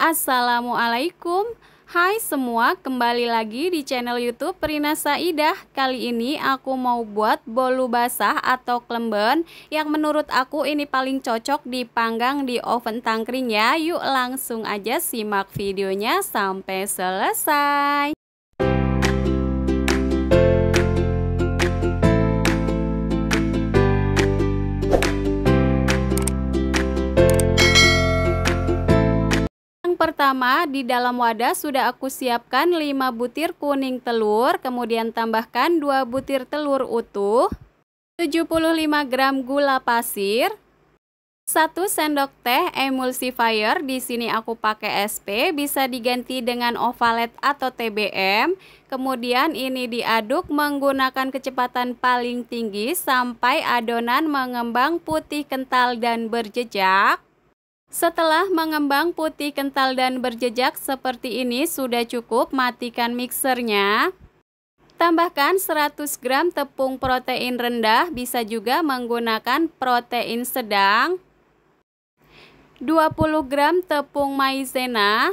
Assalamualaikum. Hai semua, kembali lagi di channel YouTube Rina Saidah. Kali ini aku mau buat bolu basah atau klemben yang menurut aku ini paling cocok dipanggang di oven tangkring ya. Yuk langsung aja simak videonya sampai selesai. Pertama, di dalam wadah sudah aku siapkan 5 butir kuning telur, kemudian tambahkan 2 butir telur utuh, 75 gram gula pasir, 1 sendok teh emulsifier. Di sini aku pakai SP, bisa diganti dengan Ovalet atau TBM. Kemudian ini diaduk menggunakan kecepatan paling tinggi sampai adonan mengembang putih kental dan berjejak. Setelah mengembang putih kental dan berjejak seperti ini sudah cukup, matikan mixernya. Tambahkan 100 gram tepung protein rendah, bisa juga menggunakan protein sedang. 20 gram tepung maizena.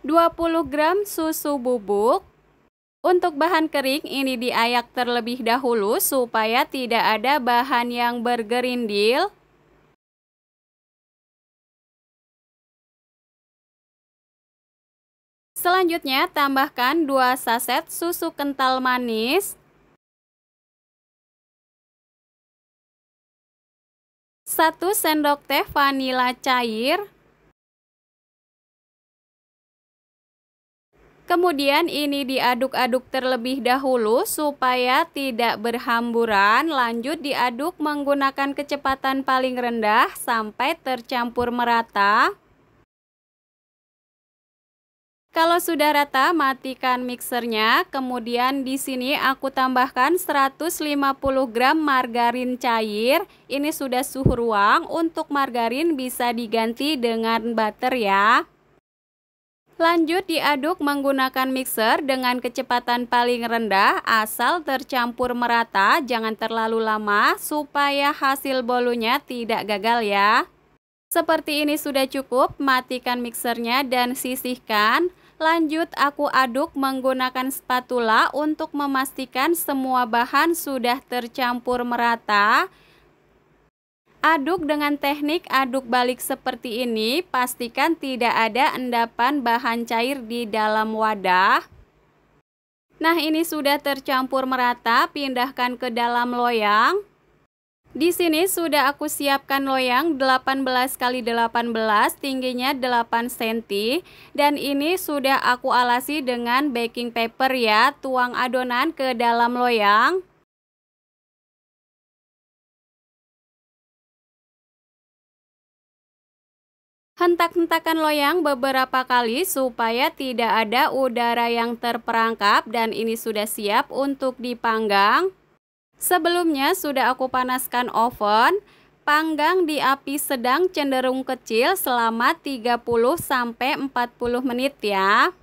20 gram susu bubuk. Untuk bahan kering ini diayak terlebih dahulu supaya tidak ada bahan yang bergerindil. Selanjutnya tambahkan 2 saset susu kental manis, 1 sendok teh vanila cair. Kemudian ini diaduk-aduk terlebih dahulu supaya tidak berhamburan. Lanjut diaduk menggunakan kecepatan paling rendah sampai tercampur merata. Kalau sudah rata, matikan mixernya. Kemudian di sini aku tambahkan 150 gram margarin cair. Ini sudah suhu ruang. Untuk margarin bisa diganti dengan butter ya. Lanjut diaduk menggunakan mixer dengan kecepatan paling rendah asal tercampur merata, jangan terlalu lama supaya hasil bolunya tidak gagal ya. Seperti ini sudah cukup, matikan mixernya dan sisihkan. Lanjut aku aduk menggunakan spatula untuk memastikan semua bahan sudah tercampur merata. Aduk dengan teknik aduk balik seperti ini, pastikan tidak ada endapan bahan cair di dalam wadah. Nah, ini sudah tercampur merata, pindahkan ke dalam loyang. Di sini sudah aku siapkan loyang 18 x 18, tingginya 8 cm. Dan ini sudah aku alasi dengan baking paper ya, tuang adonan ke dalam loyang. Hentak-hentakan loyang beberapa kali supaya tidak ada udara yang terperangkap dan ini sudah siap untuk dipanggang. Sebelumnya sudah aku panaskan oven, panggang di api sedang cenderung kecil selama 30-40 menit ya.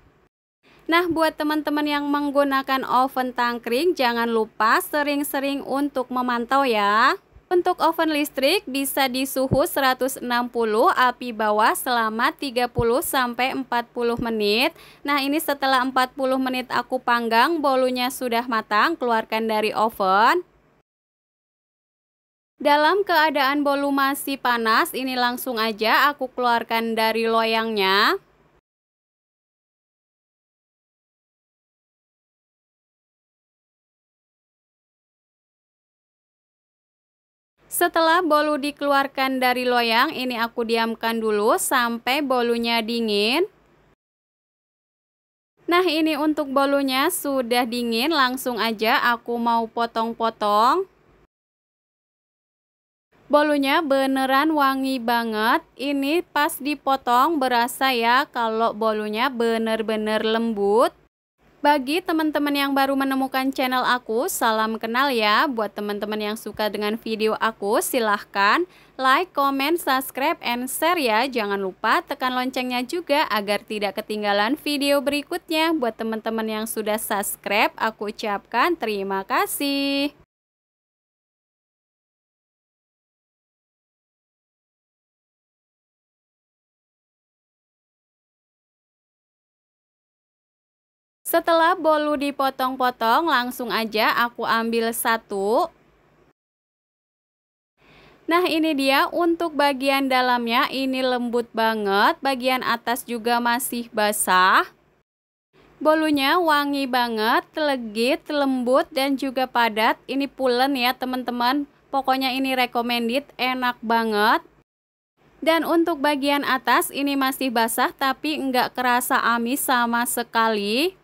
Nah, buat teman-teman yang menggunakan oven tangkring jangan lupa sering-sering untuk memantau ya. Untuk oven listrik bisa di suhu 160 api bawah selama 30-40 menit. Nah, ini setelah 40 menit aku panggang, bolunya sudah matang, keluarkan dari oven. Dalam keadaan bolu masih panas, ini langsung aja aku keluarkan dari loyangnya. Setelah bolu dikeluarkan dari loyang, ini aku diamkan dulu sampai bolunya dingin. Nah, ini untuk bolunya sudah dingin, langsung aja aku mau potong-potong. Bolunya beneran wangi banget. Ini pas dipotong berasa ya kalau bolunya bener-bener lembut. Bagi teman-teman yang baru menemukan channel aku, salam kenal ya. Buat teman-teman yang suka dengan video aku, silahkan like, comment, subscribe, and share ya. Jangan lupa tekan loncengnya juga agar tidak ketinggalan video berikutnya. Buat teman-teman yang sudah subscribe, aku ucapkan terima kasih. Setelah bolu dipotong-potong, langsung aja aku ambil satu. Nah, ini dia untuk bagian dalamnya, ini lembut banget, bagian atas juga masih basah. Bolunya wangi banget, legit, lembut, dan juga padat. Ini pulen ya teman-teman, pokoknya ini recommended, enak banget. Dan untuk bagian atas ini masih basah tapi nggak kerasa amis sama sekali.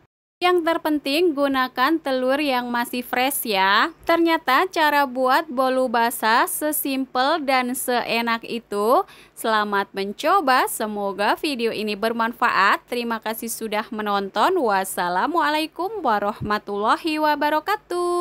Yang terpenting gunakan telur yang masih fresh ya. Ternyata cara buat bolu basah sesimpel dan seenak itu. Selamat mencoba, semoga video ini bermanfaat. Terima kasih sudah menonton. Wassalamualaikum warahmatullahi wabarakatuh.